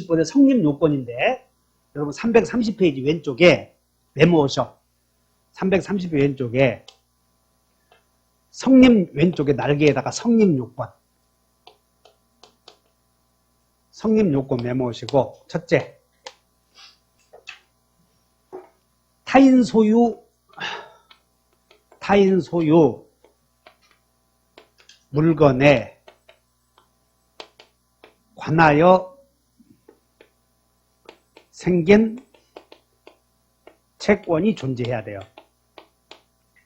60번의 성립 요건인데 여러분 330페이지 왼쪽에 메모하셔. 330페이지 왼쪽에 성립 왼쪽에 날개에다가 성립 요건. 성립 요건 메모하시고 첫째, 타인 소유 물건에 관하여 생긴 채권이 존재해야 돼요.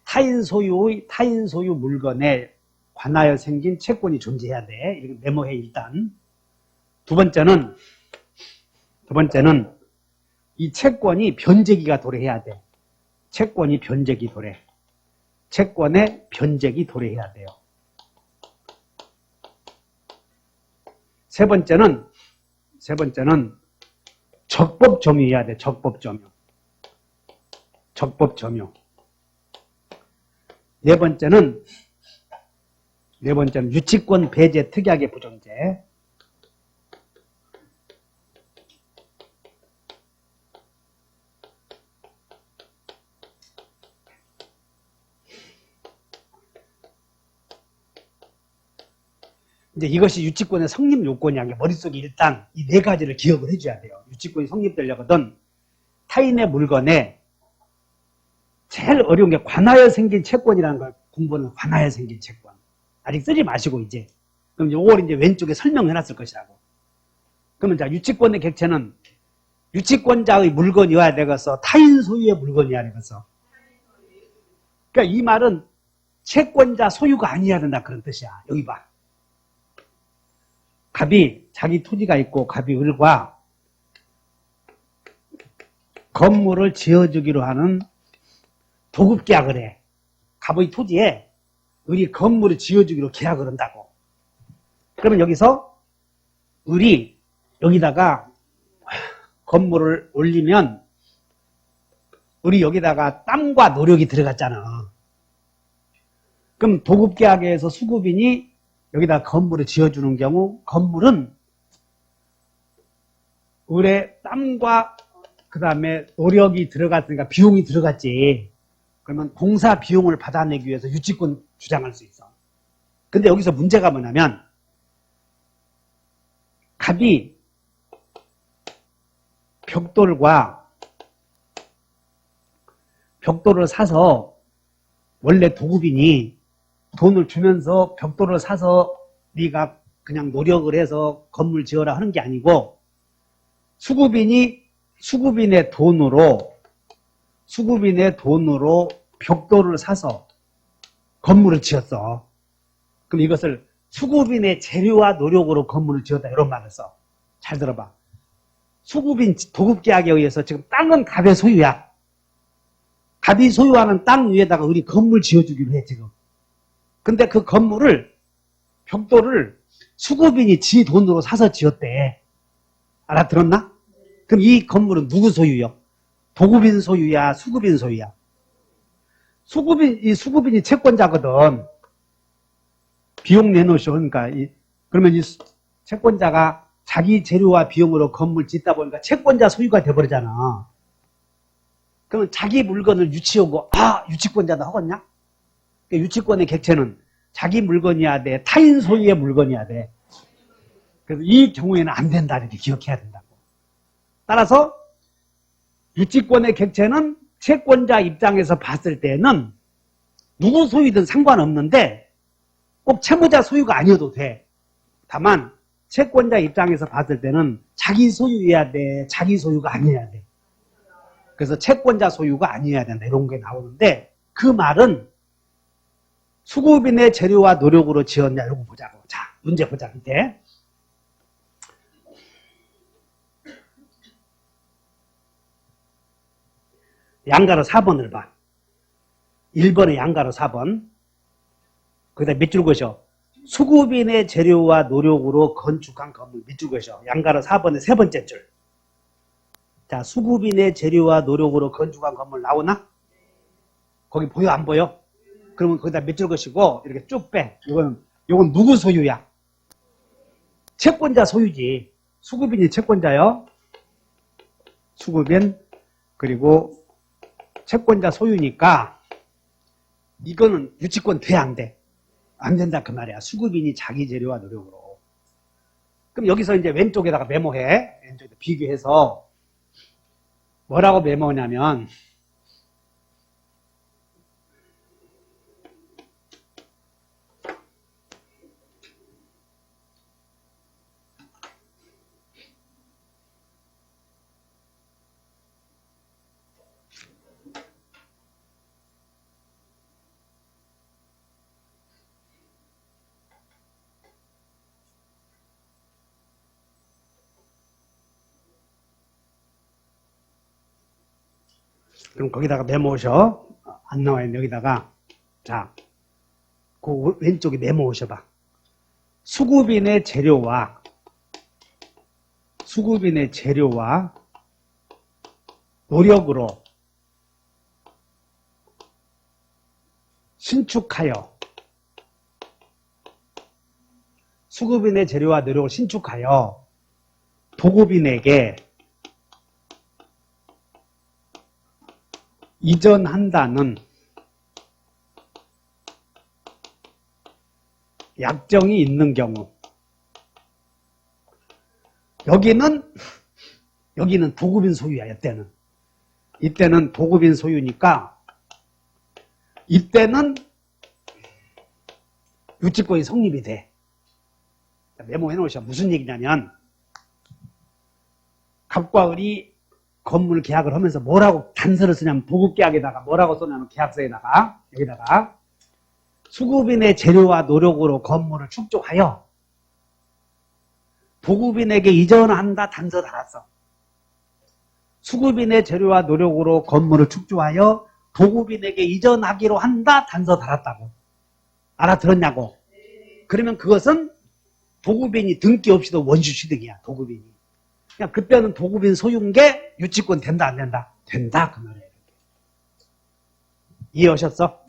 타인 소유 물건에 관하여 생긴 채권이 존재해야 돼. 이렇게 메모해 일단. 두 번째는 이 채권이 변제기가 도래해야 돼. 채권의 변제기 도래해야 돼요. 세 번째는 적법 점유해야 돼. 적법 점유. 네 번째는 유치권 배제 특약의 부존재. 이제 이것이 유치권의 성립 요건이야. 머릿속에 일단 이 네 가지를 기억을 해줘야 돼요. 유치권이 성립되려거든 타인의 물건에 제일 어려운 게 관하여 생긴 채권이라는 걸 공부는 관하여 생긴 채권. 아직 쓰지 마시고 이제. 그럼 요걸 이제 왼쪽에 설명해 놨을 것이라고. 그러면 자, 유치권의 객체는 유치권자의 물건이어야 되겠어? 타인 소유의 물건이어야 되겠어? 그러니까 이 말은 채권자 소유가 아니어야 된다 그런 뜻이야. 여기 봐. 갑이 자기 토지가 있고 갑이 을과 건물을 지어주기로 하는 도급계약을 해. 갑의 토지에 을이 건물을 지어주기로 계약을 한다고. 그러면 여기서 을이 여기다가 건물을 올리면 을이 여기다가 땀과 노력이 들어갔잖아. 그럼 도급계약에서 수급인이 여기다 건물을 지어주는 경우 건물은 을의 땀과 그 다음에 노력이 들어갔으니까 비용이 들어갔지. 그러면 공사 비용을 받아내기 위해서 유치권 주장할 수 있어. 근데 여기서 문제가 뭐냐면 갑이 벽돌을 사서 원래 도급인이 돈을 주면서 벽돌을 사서 네가 그냥 노력을 해서 건물 지어라 하는 게 아니고 수급인의 돈으로 벽돌을 사서 건물을 지었어. 그럼 이것을 수급인의 재료와 노력으로 건물을 지었다 이런 말을 써. 잘 들어봐. 수급인 도급계약에 의해서 지금 땅은 갑의 소유야. 갑이 소유하는 땅 위에다가 우리 건물 지어주기로 해 지금. 근데 그 벽돌을 수급인이 지 돈으로 사서 지었대. 알아들었나? 그럼 이 건물은 누구 소유요? 도급인 소유야? 수급인 소유야? 수급인이 채권자거든. 비용 내놓으셔. 그러니까, 그러면 이 채권자가 자기 재료와 비용으로 건물 짓다 보니까 채권자 소유가 돼버리잖아. 그러면 자기 물건을 유치하고, 유치권자다 하겠냐? 유치권의 객체는 자기 물건이어야 돼. 타인 소유의 물건이어야 돼. 그래서 이 경우에는 안 된다. 이렇게 기억해야 된다고. 따라서 유치권의 객체는 채권자 입장에서 봤을 때는 누구 소유든 상관없는데 꼭 채무자 소유가 아니어도 돼. 다만 채권자 입장에서 봤을 때는 자기 소유여야 돼. 자기 소유가 아니어야 돼. 그래서 채권자 소유가 아니어야 된다. 이런 게 나오는데 그 말은 수급인의 재료와 노력으로 지었냐 이거 보자고. 자, 문제 보자. 밑에. 양가로 4번을 봐. 1번에 양가로 4번. 거기다 밑줄 그으셔. 수급인의 재료와 노력으로 건축한 건물 밑줄 그으셔. 양가로 4번의 세 번째 줄. 자, 수급인의 재료와 노력으로 건축한 건물 나오나? 거기 보여 안 보여? 그러면 거기다 밑줄 그으시고 이렇게 쭉 빼. 이건 누구 소유야? 채권자 소유지. 수급인이 채권자요. 수급인 그리고 채권자 소유니까 이거는 유치권 돼, 안 돼? 안 된다 그 말이야. 수급인이 자기 재료와 노력으로. 그럼 여기서 이제 왼쪽에다가 메모해. 왼쪽에 비교해서 뭐라고 메모하냐면 그럼 거기다가 메모하셔. 안 나와요. 여기다가. 자, 그 왼쪽에 메모하셔봐. 수급인의 재료와 노력으로 신축하여 수급인의 재료와 노력을 신축하여 도급인에게 이전한다는 약정이 있는 경우 여기는 도급인 소유야. 이때는 도급인 소유니까 이때는 유치권이 성립이 돼. 메모해 놓으셔. 무슨 얘기냐면 갑과 을이 건물 계약을 하면서 뭐라고 단서를 쓰냐면 도급계약에다가 뭐라고 써냐면 계약서에다가 여기다가 수급인의 재료와 노력으로 건물을 축적하여 도급인에게 이전한다 단서 달았어. 수급인의 재료와 노력으로 건물을 축조하여 도급인에게 이전하기로 한다 단서 달았다고. 알아들었냐고. 그러면 그것은 도급인이 등기 없이도 원시 취득이야. 도급인이. 그냥 그때는 도급인 소유인 게 유치권 된다 안 된다? 된다 그 말이에요. 이해하셨어?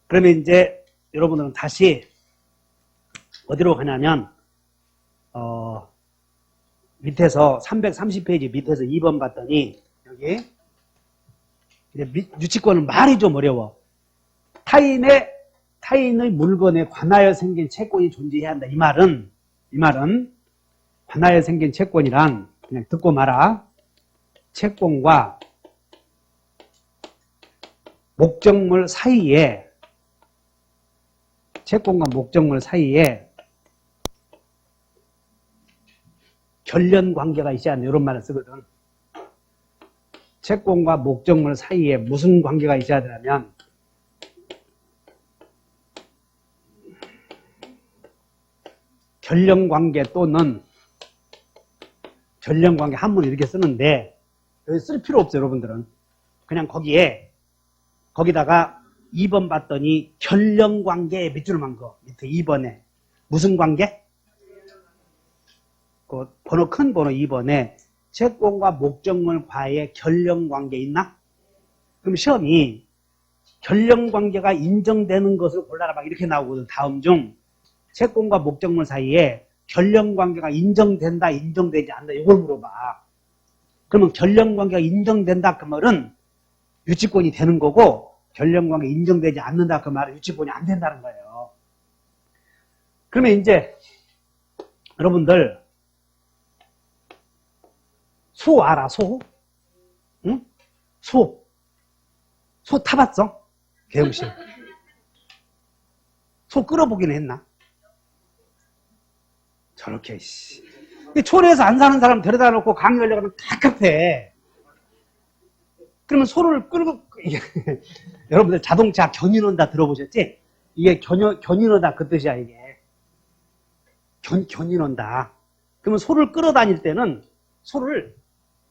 그러면 이제 여러분들은 다시 어디로 가냐면 밑에서 330페이지 밑에서 2번 봤더니 여기 이제 유치권은 말이 좀 어려워. 타인의 물건에 관하여 생긴 채권이 존재해야 한다. 이 말은 관하여 생긴 채권이란 그냥 듣고 말아. 채권과 목적물 사이에 결련 관계가 있지 않나 이런 말을 쓰거든. 채권과 목적물 사이에 무슨 관계가 있어야 되냐면 결련 관계 또는 결련 관계 한문을 이렇게 쓰는데 여기 쓸 필요 없어요. 여러분들은 그냥 거기다가 2번 봤더니 결련 관계 밑줄만 거 밑에 2번에 무슨 관계? 그 번호 큰 번호 2번에 채권과 목적물과의 결련 관계 있나? 그럼 시험이 결련 관계가 인정되는 것을 골라라 막 이렇게 나오거든. 다음 중 채권과 목적물 사이에 결련 관계가 인정된다, 인정되지 않는다 이걸 물어봐. 그러면 결련 관계가 인정된다 그 말은 유치권이 되는 거고 결련 관계 인정되지 않는다 그 말은 유치권이 안 된다는 거예요. 그러면 이제 여러분들 소 알아? 소? 응? 소 타봤어? 개영씨. 소 끌어보긴 했나? 저렇게, 씨. 초래에서 안 사는 사람 데려다 놓고 강의하려고 하면 갑갑해. 그러면 소를 끌고, 여러분들 자동차 견인한다 들어보셨지? 이게 견인하다 그 뜻이야, 이게. 견인한다. 그러면 소를 끌어다닐 때는 소를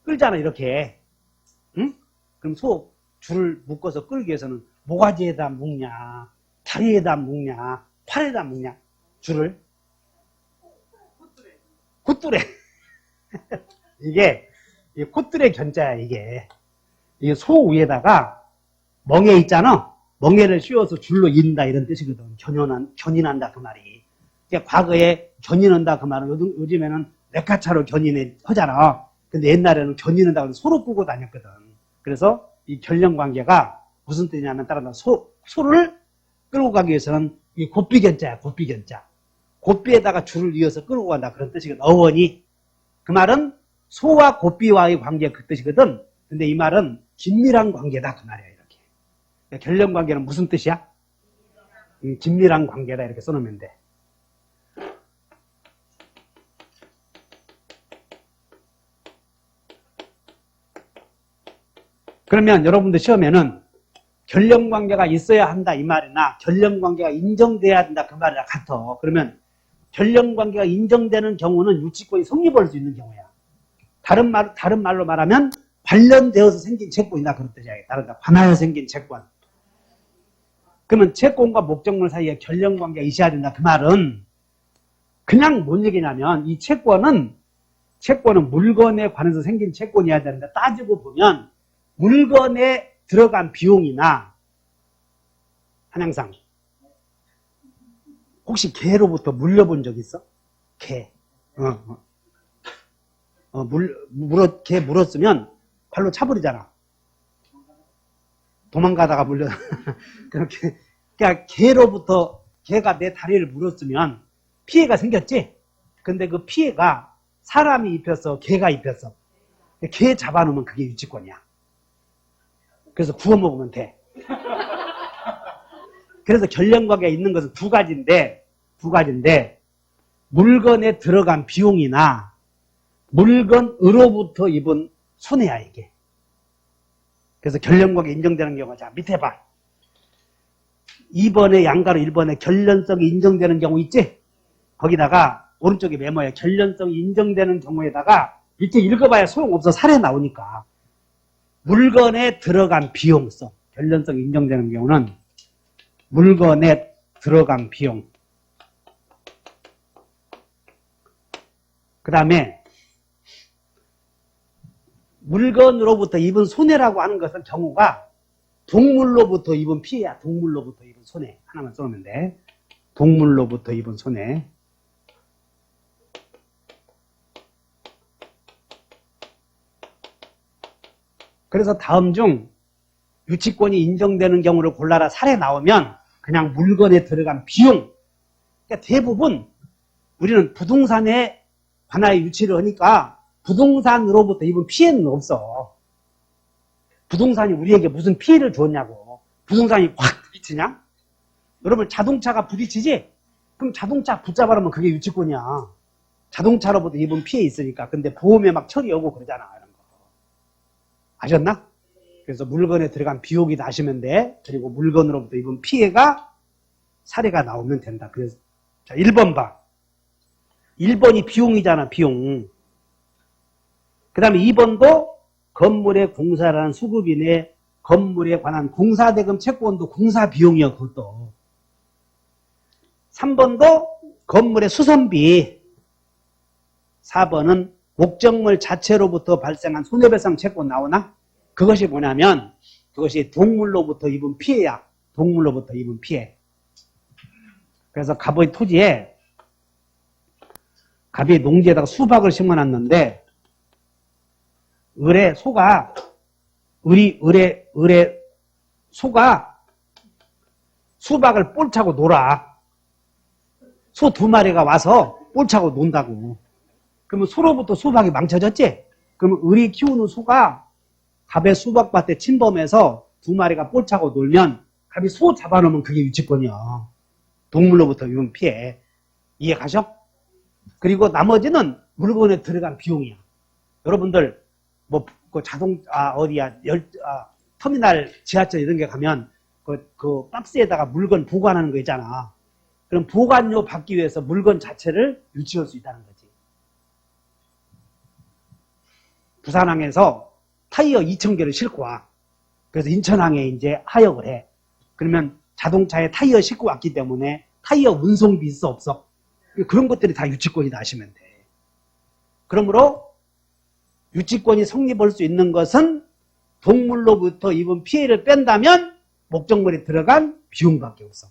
끌잖아, 이렇게. 응? 그럼 소 줄을 묶어서 끌기 위해서는 모가지에다 묶냐, 다리에다 묶냐, 팔에다 묶냐, 줄을. 콧뚜레. 이게 콧뚜레 견자야, 이게. 이게 소 위에다가 멍에 있잖아. 멍에를 씌워서 줄로 인다 이런 뜻이거든. 견인한다 그 말이. 이제 과거에 견인한다 그 말은 요즘에는 외카차로 견인을 하잖아. 근데 옛날에는 견인한다 고 소로 끌고 다녔거든. 그래서 이 결령관계가 무슨 뜻이냐면 따라 소를 끌고 가기 위해서는 이 곱비견자야, 곱비견자. 곱비에다가 줄을 이어서 끌고 간다 그런 뜻이거든. 어원이. 그 말은 소와 곱비와의 관계 그 뜻이거든. 근데 이 말은 긴밀한 관계다 그 말이야 이렇게. 결령관계는 무슨 뜻이야? 긴밀한 관계다 이렇게 써놓으면 돼. 그러면 여러분들 시험에는 결령관계가 있어야 한다 이 말이나 결령관계가 인정돼야 한다 그 말이랑 같아. 그러면 결령관계가 인정되는 경우는 유치권이 성립할 수 있는 경우야. 다른 말로 말하면 관련되어서 생긴 채권이다 그런 뜻이야. 다르다. 관하여 생긴 채권. 그러면 채권과 목적물 사이에 결령관계가 있어야 된다 그 말은 그냥 뭔 얘기냐면 이 채권은 물건에 관해서 생긴 채권이어야 되는데 따지고 보면 물건에 들어간 비용이나 한양상 혹시 개로부터 물려본 적 있어? 개. 개 물었으면 발로 차버리잖아. 도망가다가 물려. 그렇게. 그러니까 개로부터 개가 내 다리를 물었으면 피해가 생겼지? 근데 그 피해가 사람이 입혔어? 개가 입혔어? 개 잡아놓으면 그게 유치권이야. 그래서 구워 먹으면 돼. 그래서 결령관계가 있는 것은 두 가지인데 물건에 들어간 비용이나 물건으로부터 입은 손해야 이게. 그래서 결령관계 인정되는 경우가 자 밑에 봐. 2번에 양가로 1번에 결련성이 인정되는 경우 있지? 거기다가 오른쪽에 메모에 결련성이 인정되는 경우에다가 밑에 읽어봐야 소용없어. 사례 나오니까. 물건에 들어간 비용성. 결련성이 인정되는 경우는 물건에 들어간 비용. 그 다음에 물건으로부터 입은 손해라고 하는 것은 경우가 동물로부터 입은 피해야. 동물로부터 입은 손해. 하나만 써놓으면 돼. 동물로부터 입은 손해. 그래서 다음 중 유치권이 인정되는 경우를 골라라 사례 나오면 그냥 물건에 들어간 비용. 그러니까 대부분 우리는 부동산에 관하여 유치를 하니까 부동산으로부터 입은 피해는 없어. 부동산이 우리에게 무슨 피해를 주었냐고. 부동산이 확 부딪히냐? 여러분 자동차가 부딪히지? 그럼 자동차 붙잡아 놓으면 그게 유치권이야. 자동차로부터 입은 피해 있으니까. 근데 보험에 막 처리하고 그러잖아. 이런 거. 아셨나? 그래서 물건에 들어간 비용이다 하시면 돼. 그리고 물건으로부터 입은 피해가 사례가 나오면 된다. 그래서 자 1번 봐. 1번이 비용이잖아. 비용. 그 다음에 2번도 건물의 공사라는 수급인의 건물에 관한 공사대금 채권도 공사비용이야. 그것도. 3번도 건물의 수선비. 4번은 목적물 자체로부터 발생한 손해배상 채권 나오나? 그것이 뭐냐면 그것이 동물로부터 입은 피해야. 동물로부터 입은 피해. 그래서 갑의 토지에 갑이 농지에다가 수박을 심어놨는데 을에 소가 소가 수박을 볼 차고 놀아. 소 2마리가 와서 볼 차고 논다고. 그러면 소로부터 수박이 망쳐졌지? 그러면 을이 키우는 소가 갑의 수박밭에 침범해서 2마리가 볼 차고 놀면 갑이 소 잡아놓으면 그게 유치권이야. 동물로부터 입은 피해. 이해 가셔? 그리고 나머지는 물건에 들어간 비용이야. 여러분들 그 터미널 지하철 이런 게 가면 그 박스에다가 물건 보관하는 거 있잖아. 그럼 보관료 받기 위해서 물건 자체를 유치할 수 있다는 거지. 부산항에서 타이어 2,000개를 싣고 와. 그래서 인천항에 이제 하역을 해. 그러면 자동차에 타이어 싣고 왔기 때문에 타이어 운송비 있어 없어? 그런 것들이 다 유치권이다 하시면 돼. 그러므로 유치권이 성립할 수 있는 것은 동물로부터 입은 피해를 뺀다면 목적물에 들어간 비용밖에 없어.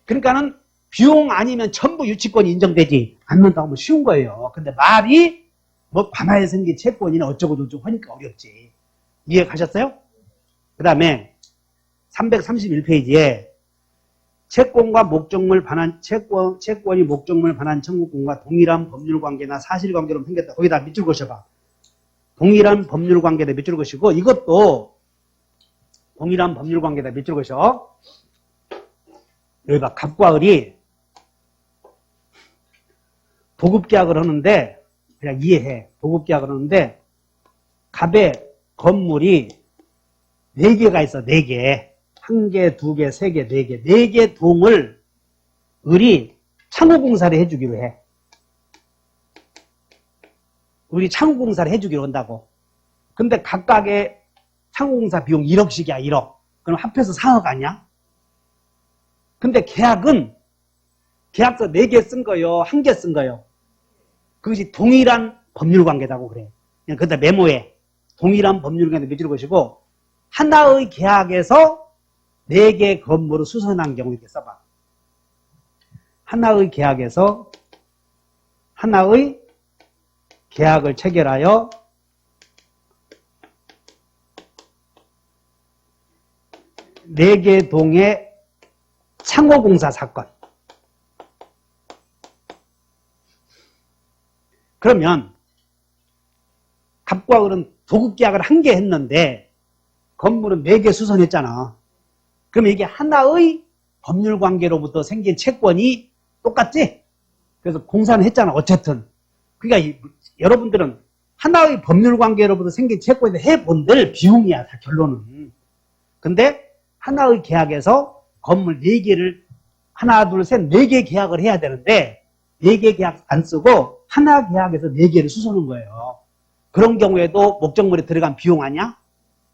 그러니까는 비용 아니면 전부 유치권이 인정되지 않는다고 하면 쉬운 거예요. 근데 말이 뭐 관하에 생긴 채권이나 어쩌고 저쩌고 하니까 어렵지. 이해 가셨어요? 그 다음에 331페이지에 채권과 목적물 반환, 채권이 목적물 반환 청구권과 동일한 법률 관계나 사실 관계로 생겼다. 거기다 밑줄 그으셔봐. 동일한 법률 관계다 밑줄 그으시고, 이것도 동일한 법률 관계다 밑줄 그으셔. 여기 봐. 갑과 을이 도급계약을 하는데, 그냥 이해해. 도급계약을 하는데, 갑의 건물이 4개가 있어, 4개. 1개, 2개, 3개, 4개. 4개 동을 을이 창호공사를 해주기로 해. 을이 창호공사를 해주기로 한다고. 근데 각각의 창호공사 비용 1억씩이야, 1억. 그럼 합해서 4억 아니야? 근데 계약은 계약서 4개 쓴 거요, 1개 쓴 거요. 그것이 동일한 법률관계다고 그래. 그냥 그다 메모에 동일한 법률관계 밑줄 그으시고, 하나의 계약에서 4개 건물을 수선한 경우 이렇게 써봐. 하나의 계약에서 하나의 계약을 체결하여 4개 동의 창호공사 사건. 그러면 갑과 을은 도급계약을 1개 했는데 건물은 4개 수선했잖아. 그러면 이게 하나의 법률관계로부터 생긴 채권이 똑같지? 그래서 공사는 했잖아, 어쨌든. 그러니까 여러분들은 하나의 법률관계로부터 생긴 채권을 해본들 비용이야, 다 결론은. 근데 하나의 계약에서 건물 4개를 하나, 둘, 셋, 4개 계약을 해야 되는데 4개 계약 안 쓰고 하나 계약에서 4개를 수선한 거예요. 그런 경우에도 목적물에 들어간 비용 아니야?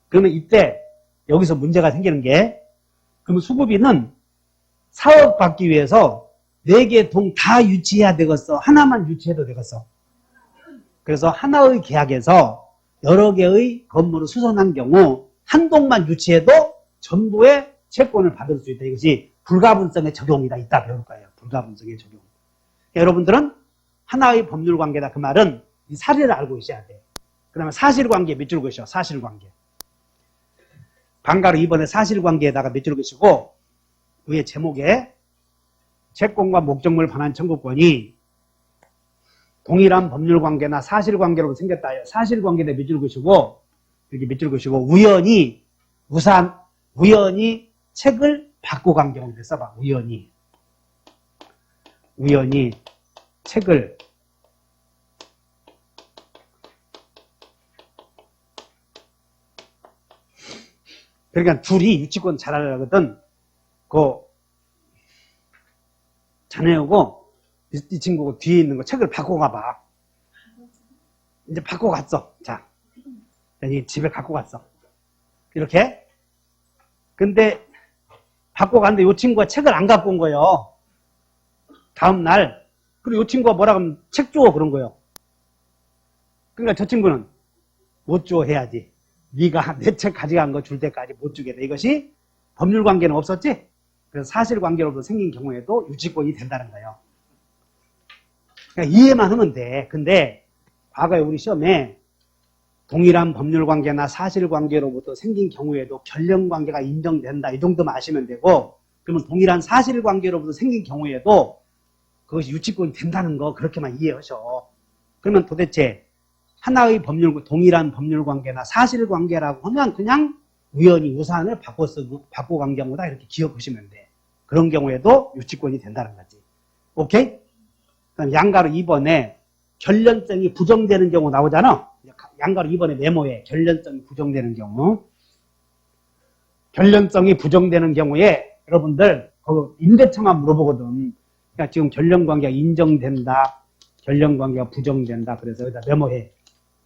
그러면 이때 여기서 문제가 생기는 게, 그러면 수급인은 사업 받기 위해서 4개 동 다 유치해야 되겠어? 하나만 유치해도 되겠어? 그래서 하나의 계약에서 여러 개의 건물을 수선한 경우 한 동만 유치해도 전부의 채권을 받을 수 있다. 이것이 불가분성의 적용이다. 이따 배울 거예요. 불가분성의 적용. 여러분들은 하나의 법률관계다. 그 말은 이 사례를 알고 있어야 돼. 그 다음에 사실관계 밑줄 그으셔. 사실관계. 방가로 2번에 사실관계에다가 밑줄 그으시고, 위에 제목에 채권과 목적물 반환 청구권이 동일한 법률관계나 사실관계로 생겼다. 사실관계에 밑줄 그으시고, 여기 밑줄 그으시고, 우연히 책을 바꿔 간 경우를 써봐. 우연히 책을 그러니까 둘이 유치권 잘 하려거든. 자네하고 이 친구가 뒤에 있는 거 책을 바꿔 가봐. 이제 바꿔 갔어. 자, 여기 집에 갖고 갔어. 이렇게. 근데 바꿔 갔는데 이 친구가 책을 안 갖고 온 거예요. 다음날. 그리고 이 친구가 뭐라 하면 책 줘 그런 거예요. 그러니까 저 친구는 못 줘 해야지. 네가 내 책 가져간 거 줄 때까지 못 주겠다. 이것이 법률관계는 없었지? 그래서 사실관계로도 생긴 경우에도 유치권이 된다는 거예요. 그러니까 이해만 하면 돼. 근데 과거에 우리 시험에 동일한 법률관계나 사실관계로부터 생긴 경우에도 결령관계가 인정된다. 이 정도만 아시면 되고, 그러면 동일한 사실관계로부터 생긴 경우에도 그것이 유치권이 된다는 거 그렇게만 이해하셔. 그러면 도대체 하나의 동일한 법률관계나 사실관계라고 하면 그냥 우연히 우산을 바꿔 간 경우다 이렇게 기억하시면 돼. 그런 경우에도 유치권이 된다는 거지. 오케이? 그럼 양가로 2번에 결련성이 부정되는 경우 나오잖아. 양가로 2번에 메모에 결련성이 부정되는 경우. 결련성이 부정되는 경우에 여러분들 임대차만 물어보거든. 그러니까 지금 결련관계가 인정된다. 결련관계가 부정된다. 그래서 여기다 메모해.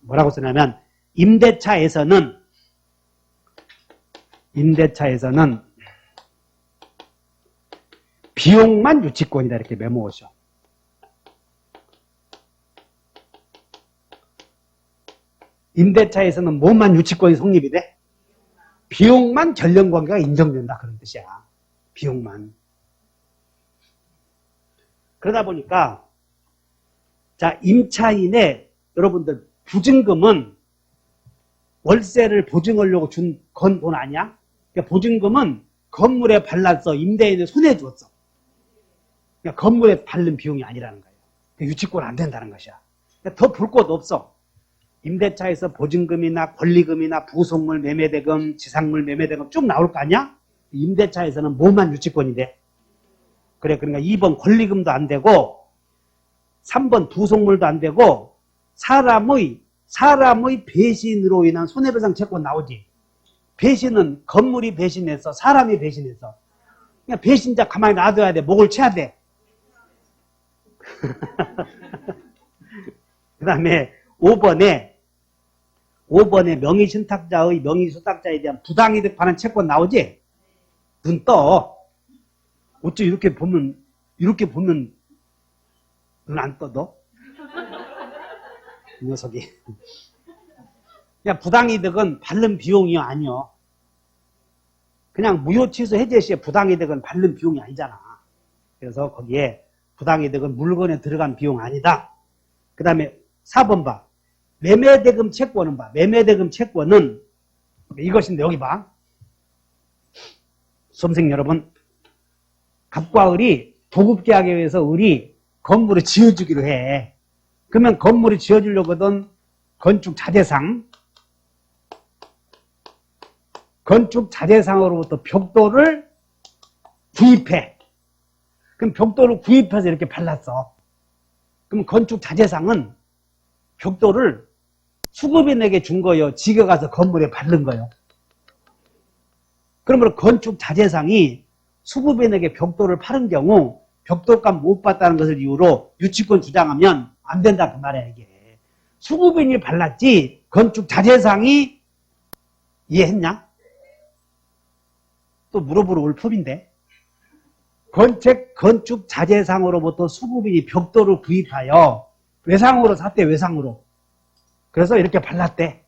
뭐라고 쓰냐면 임대차에서는 비용만 유치권이다. 이렇게 메모하셔. 임대차에서는 뭐만 유치권이 성립이 돼? 비용만 결련관계가 인정된다. 그런 뜻이야. 비용만. 그러다 보니까 자, 임차인의 여러분들 보증금은 월세를 보증하려고 준 건 돈 아니야? 그러니까 보증금은 건물에 발라서 임대인을 손해 줬어. 그러니까 건물에 바른 비용이 아니라는 거예요. 그러니까 유치권 안 된다는 것이야. 그러니까 더 볼 것 없어. 임대차에서 보증금이나 권리금이나 부속물 매매대금, 지상물 매매대금 쭉 나올 거 아니야? 임대차에서는 뭐만 유치권이 돼? 그래, 그러니까 2번 권리금도 안 되고 3번 부속물도 안 되고 사람의 배신으로 인한 손해배상 채권 나오지. 배신은 건물이 배신해서 사람이 배신해서 그냥 배신자 가만히 놔둬야 돼. 목을 쳐야 돼. 그 다음에 5번에 명의신탁자의 명의수탁자에 대한 부당이득 반환 채권 나오지? 눈 떠. 어째 이렇게 보면 눈 안 떠, 너? 이 녀석이. 그냥 부당이득은 바른 비용이 아니요. 그냥 무효취소 해제 시에 부당이득은 바른 비용이 아니잖아. 그래서 거기에 부당이득은 물건에 들어간 비용 아니다. 그 다음에 4번 봐. 매매대금 채권은 봐. 매매대금 채권은 이것인데 여기 봐. 수험생 여러분, 갑과 을이 도급계약에 의해서 을이 건물을 지어주기로 해. 그러면 건물을 지어주려거든 건축자재상으로부터 벽돌을 구입해. 그럼 벽돌을 구입해서 이렇게 발랐어. 그럼 건축자재상은 벽돌을 수급인에게 준 거예요. 지가 가서 건물에 바른 거예요. 그러면 건축자재상이 수급인에게 벽돌을 파는 경우 벽돌값 못 받다는 것을 이유로 유치권 주장하면 안 된다 그 말이야 이게. 수급인이 발랐지 건축자재상이 이해했냐? 또 물어보러 올 법인데. 건축자재상으로부터 수급인이 벽돌을 구입하여 외상으로 샀대. 외상으로. 그래서 이렇게 발랐대.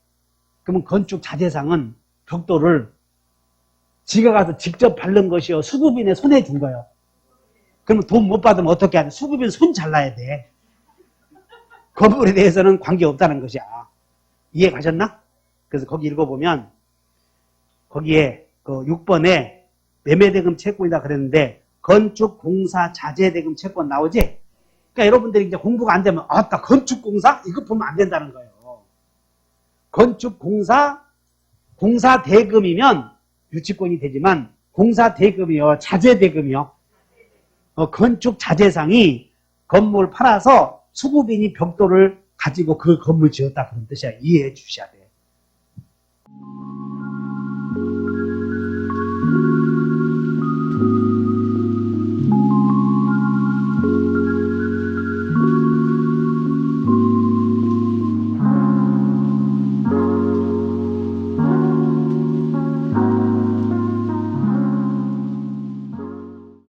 그러면 건축자재상은 벽돌을 지가 가서 직접 바른 것이요 수급인의 손에 준 거예요. 그러면 돈 못 받으면 어떻게 하냐? 수급인 손 잘라야 돼. 건물에 대해서는 관계없다는 것이야. 이해 가셨나? 그래서 거기 읽어보면 거기에 그 6번에 매매대금 채권이다 그랬는데 건축공사 자재대금 채권 나오지? 그러니까 여러분들이 이제 공부가 안 되면 아따 건축공사? 이거 보면 안 된다는 거예요. 건축공사 공사대금이면 유치권이 되지만 공사대금이요 자재대금이요. 건축자재상이 건물 팔아서 수급인이 벽돌을 가지고 그 건물 지었다 그런 뜻이야. 이해해 주셔야 돼.